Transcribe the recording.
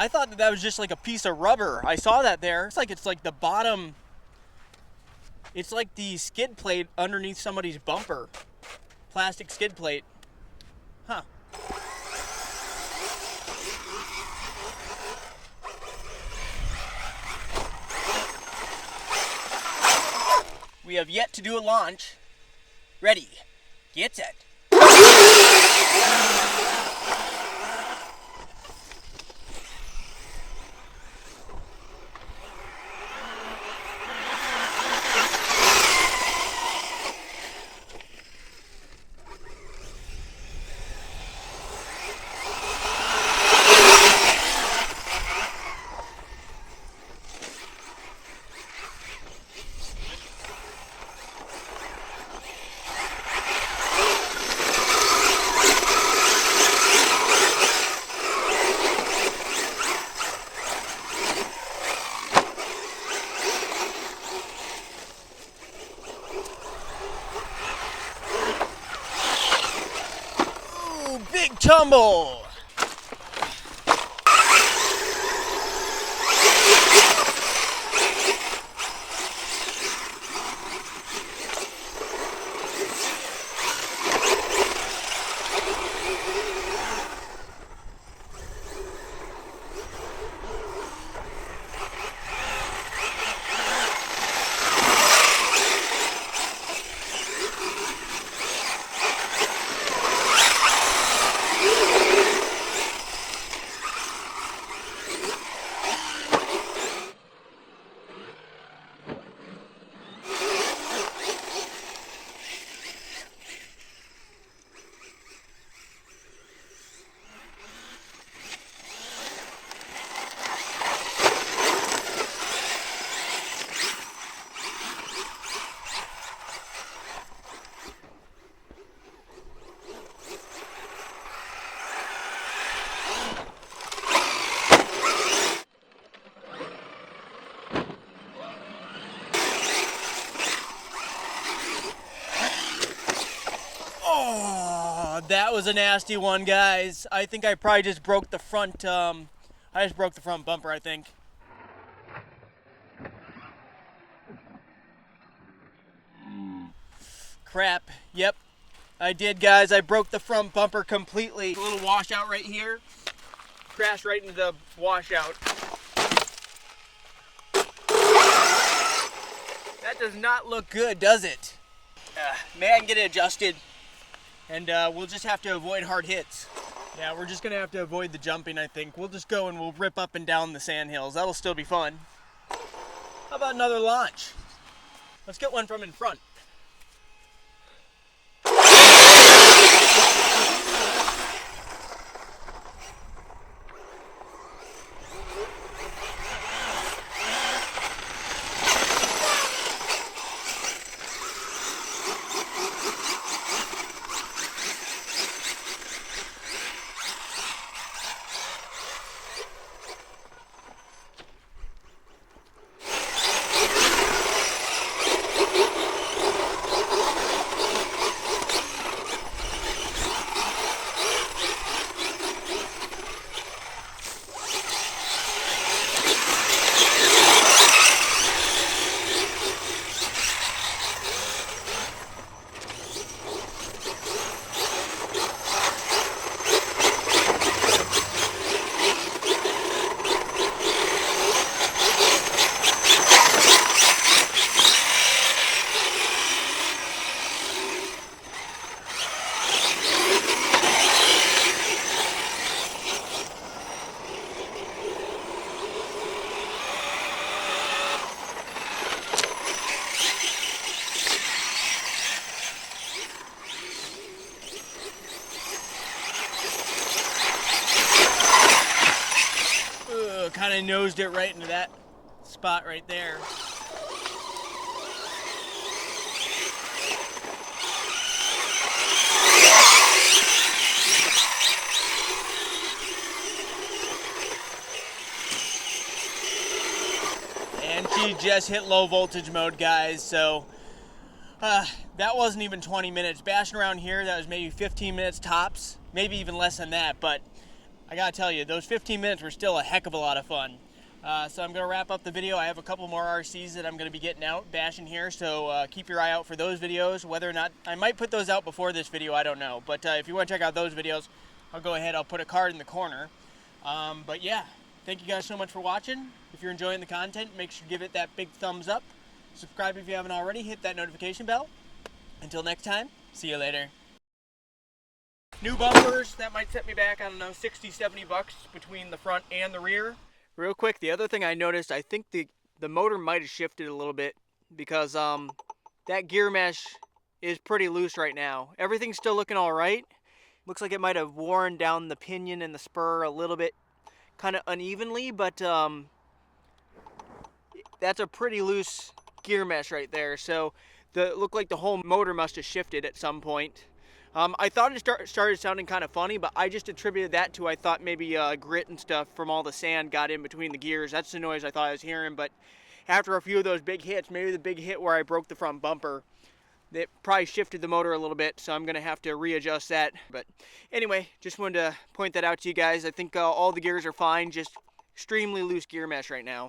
thought that was just like a piece of rubber. I saw that there. It's like the bottom. It's like the skid plate underneath somebody's bumper. Plastic skid plate. Huh. We have yet to do a launch. Ready. Get set. Big tumble! That was a nasty one, guys. I think I probably just broke the front, I just broke the front bumper, I think. Crap. Yep, I did, guys. I broke the front bumper completely. A little washout right here. Crashed right into the washout. That does not look good, does it? May I get it adjusted? And we'll just have to avoid hard hits. Yeah, we're just going to have to avoid the jumping, I think. We'll just go and we'll rip up and down the sand hills. That'll still be fun. How about another launch? Let's get one from in front. Kind of nosed it right into that spot right there. And she just hit low voltage mode, guys, so that wasn't even 20 minutes. Bashing around here, that was maybe 15 minutes tops, maybe even less than that, but I gotta tell you, those 15 minutes were still a heck of a lot of fun. So I'm gonna wrap up the video. I have a couple more RCs that I'm gonna be getting out, bashing here, so keep your eye out for those videos. Whether or not, I might put those out before this video, I don't know. But if you wanna check out those videos, I'll go ahead, I'll put a card in the corner. But yeah, thank you guys so much for watching. If you're enjoying the content, make sure to give it that big thumbs up. Subscribe if you haven't already, hit that notification bell. Until next time, see you later. New bumpers, that might set me back, I don't know, 60, 70 bucks between the front and the rear. Real quick, the other thing I noticed, I think the motor might have shifted a little bit because that gear mesh is pretty loose right now. Everything's still looking all right. Looks like it might have worn down the pinion and the spur a little bit, kind of unevenly, but that's a pretty loose gear mesh right there. So it looked like the whole motor must have shifted at some point. I thought it started sounding kind of funny, but I just attributed that to, I thought maybe grit and stuff from all the sand got in between the gears. That's the noise I thought I was hearing, but after a few of those big hits, maybe the big hit where I broke the front bumper, it probably shifted the motor a little bit, so I'm going to have to readjust that. But anyway, just wanted to point that out to you guys. I think all the gears are fine, just extremely loose gear mesh right now.